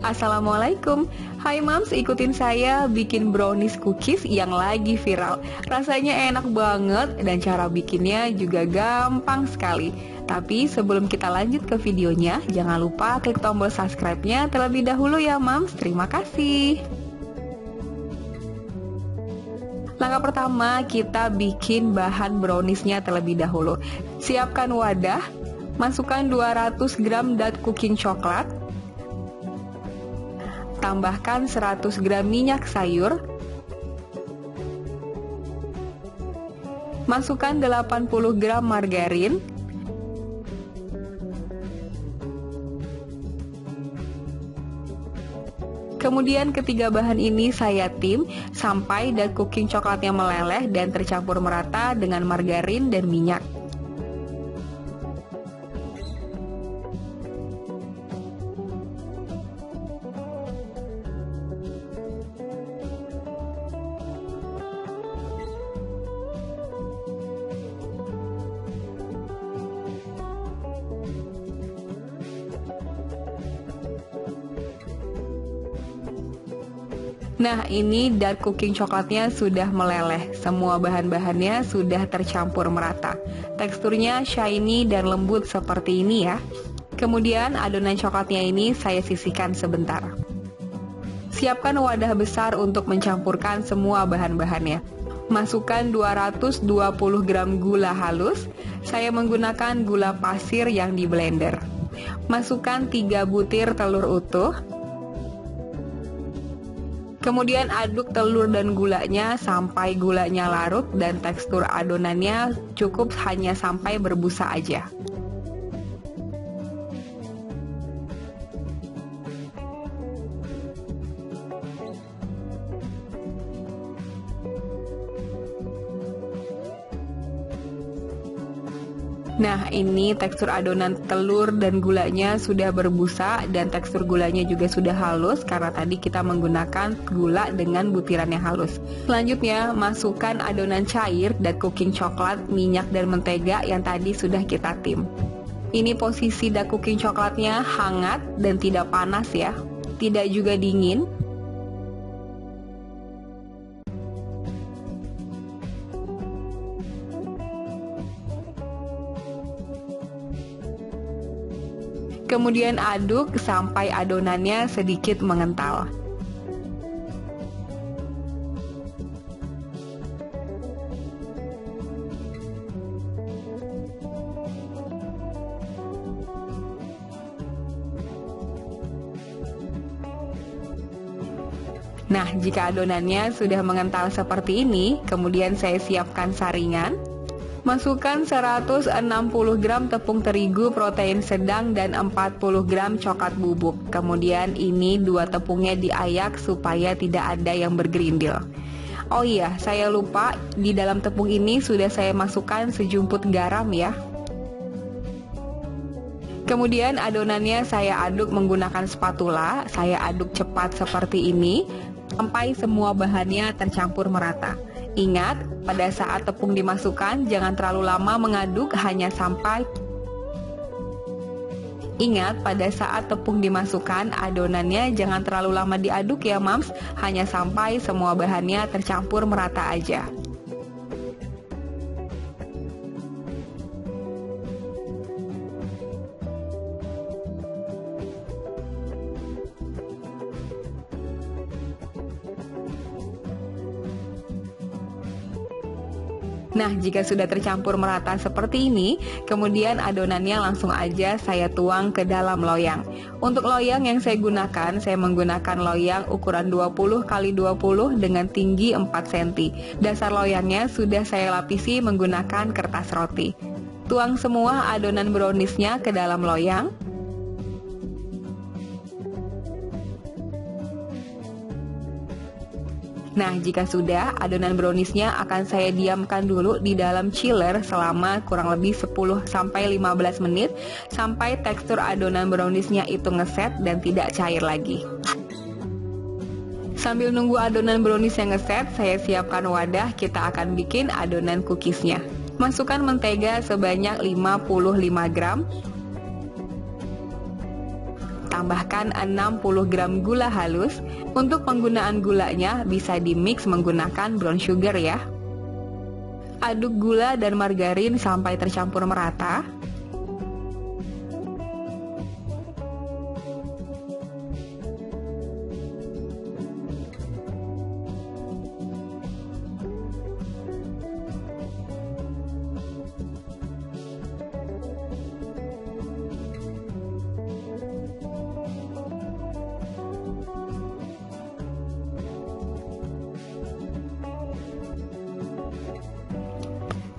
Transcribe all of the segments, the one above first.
Assalamualaikum. Hai Mams, ikutin saya bikin brownies cookies yang lagi viral. Rasanya enak banget dan cara bikinnya juga gampang sekali. Tapi sebelum kita lanjut ke videonya, jangan lupa klik tombol subscribe-nya terlebih dahulu ya Mams. Terima kasih. Langkah pertama, kita bikin bahan browniesnya terlebih dahulu. Siapkan wadah, masukkan 200 gram dark cooking coklat, tambahkan 100 gram minyak sayur, masukkan 80 gram margarin, kemudian ketiga bahan ini saya tim sampai dark cooking coklatnya meleleh dan tercampur merata dengan margarin dan minyak. Nah, ini dark cooking coklatnya sudah meleleh. Semua bahan-bahannya sudah tercampur merata. Teksturnya shiny dan lembut seperti ini ya. Kemudian adonan coklatnya ini saya sisihkan sebentar. Siapkan wadah besar untuk mencampurkan semua bahan-bahannya. Masukkan 220 gram gula halus. Saya menggunakan gula pasir yang di blender. Masukkan 3 butir telur utuh. Kemudian aduk telur dan gulanya sampai gulanya larut dan tekstur adonannya cukup hanya sampai berbusa aja. Nah, ini tekstur adonan telur dan gulanya sudah berbusa dan tekstur gulanya juga sudah halus karena tadi kita menggunakan gula dengan butiran yang halus. Selanjutnya, masukkan adonan cair dan cooking coklat, minyak dan mentega yang tadi sudah kita tim. Ini posisi dark cooking coklatnya hangat dan tidak panas ya, tidak juga dingin. Kemudian aduk sampai adonannya sedikit mengental. Nah, jika adonannya sudah mengental seperti ini, kemudian saya siapkan saringan. Masukkan 160 gram tepung terigu protein sedang dan 40 gram coklat bubuk. Kemudian ini 2 tepungnya diayak supaya tidak ada yang bergerindil. Oh iya, saya lupa, di dalam tepung ini sudah saya masukkan sejumput garam ya. Kemudian adonannya saya aduk menggunakan spatula. Saya aduk cepat seperti ini sampai semua bahannya tercampur merata. Ingat, pada saat tepung dimasukkan, jangan terlalu lama mengaduk hanya sampai Ingat, pada saat tepung dimasukkan, adonannya jangan terlalu lama diaduk ya Mams, hanya sampai semua bahannya tercampur merata aja. Nah, jika sudah tercampur merata seperti ini, kemudian adonannya langsung aja saya tuang ke dalam loyang. Untuk loyang yang saya gunakan, saya menggunakan loyang ukuran 20 x 20 dengan tinggi 4 cm. Dasar loyangnya sudah saya lapisi menggunakan kertas roti. Tuang semua adonan browniesnya ke dalam loyang. Nah, jika sudah, adonan browniesnya akan saya diamkan dulu di dalam chiller selama kurang lebih 10-15 menit sampai tekstur adonan browniesnya itu ngeset dan tidak cair lagi. Sambil nunggu adonan brownies yang ngeset, saya siapkan wadah, kita akan bikin adonan cookiesnya. Masukkan mentega sebanyak 55 gram. tambahkan 60 gram gula halus. Untuk penggunaan gulanya bisa di-mix menggunakan brown sugar ya. Aduk gula dan margarin sampai tercampur merata.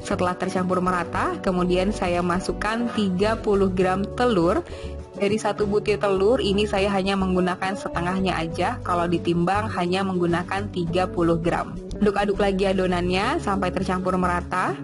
Setelah tercampur merata, kemudian saya masukkan 30 gram telur. Dari satu butir telur ini saya hanya menggunakan setengahnya aja, kalau ditimbang hanya menggunakan 30 gram. Aduk-aduk lagi adonannya sampai tercampur merata.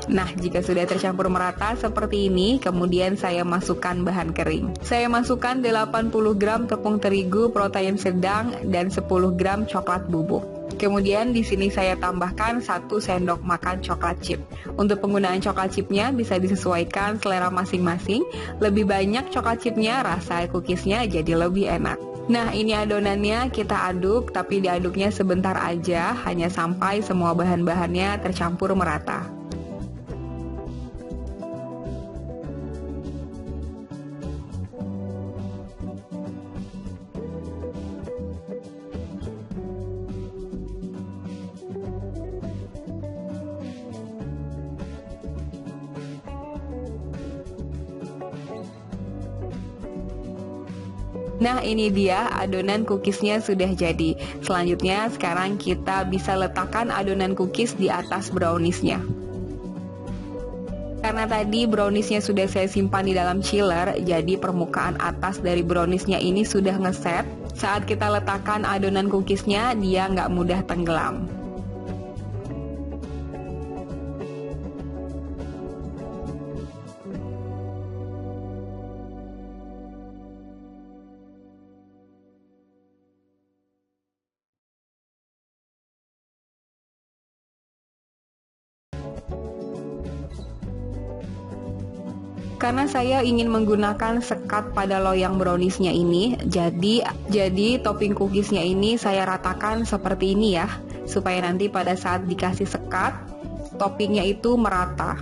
Nah, jika sudah tercampur merata seperti ini, kemudian saya masukkan bahan kering. Saya masukkan 80 gram tepung terigu protein sedang dan 10 gram coklat bubuk. Kemudian di sini saya tambahkan 1 sendok makan coklat chip. Untuk penggunaan coklat chipnya bisa disesuaikan selera masing-masing. Lebih banyak coklat chipnya, rasa cookiesnya jadi lebih enak. Nah, ini adonannya kita aduk, tapi diaduknya sebentar aja, hanya sampai semua bahan-bahannya tercampur merata. Nah, ini dia adonan cookiesnya sudah jadi. Selanjutnya sekarang kita bisa letakkan adonan cookies di atas browniesnya. Karena tadi browniesnya sudah saya simpan di dalam chiller, jadi permukaan atas dari browniesnya ini sudah ngeset. Saat kita letakkan adonan cookiesnya, dia nggak mudah tenggelam. Karena saya ingin menggunakan sekat pada loyang browniesnya ini, jadi topping cookiesnya ini saya ratakan seperti ini ya, supaya nanti pada saat dikasih sekat, toppingnya itu merata.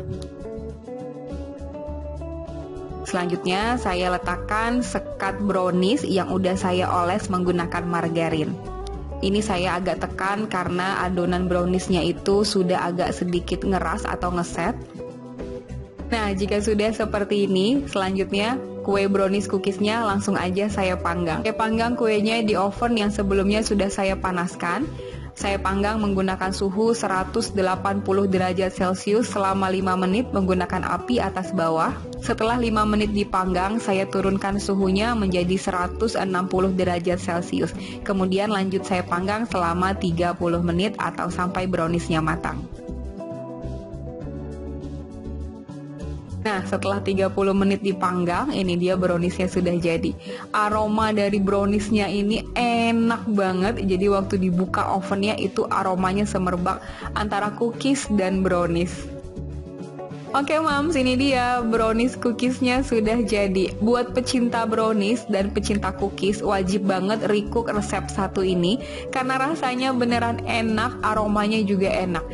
Selanjutnya saya letakkan sekat brownies yang udah saya oles menggunakan margarin. Ini saya agak tekan karena adonan browniesnya itu sudah agak sedikit ngeras atau ngeset. Nah, jika sudah seperti ini, selanjutnya kue brownies cookiesnya langsung aja saya panggang. Saya panggang kuenya di oven yang sebelumnya sudah saya panaskan. Saya panggang menggunakan suhu 180 derajat Celcius selama 5 menit menggunakan api atas bawah. Setelah 5 menit dipanggang, saya turunkan suhunya menjadi 160 derajat Celcius. Kemudian lanjut saya panggang selama 30 menit atau sampai browniesnya matang. Nah, setelah 30 menit dipanggang, ini dia browniesnya sudah jadi. Aroma dari browniesnya ini enak banget. Jadi waktu dibuka ovennya itu aromanya semerbak antara cookies dan brownies. Oke Mams, ini dia brownies cookiesnya sudah jadi. Buat pecinta brownies dan pecinta cookies, wajib banget recook resep satu ini. Karena rasanya beneran enak, aromanya juga enak.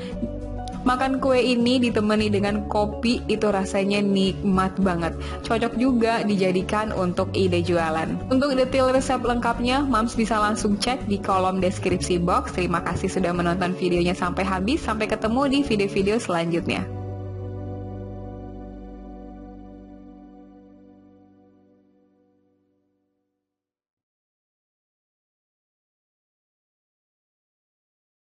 Makan kue ini ditemani dengan kopi itu rasanya nikmat banget. Cocok juga dijadikan untuk ide jualan. Untuk detail resep lengkapnya, Mams bisa langsung cek di kolom deskripsi box. Terima kasih sudah menonton videonya sampai habis. Sampai ketemu di video-video selanjutnya.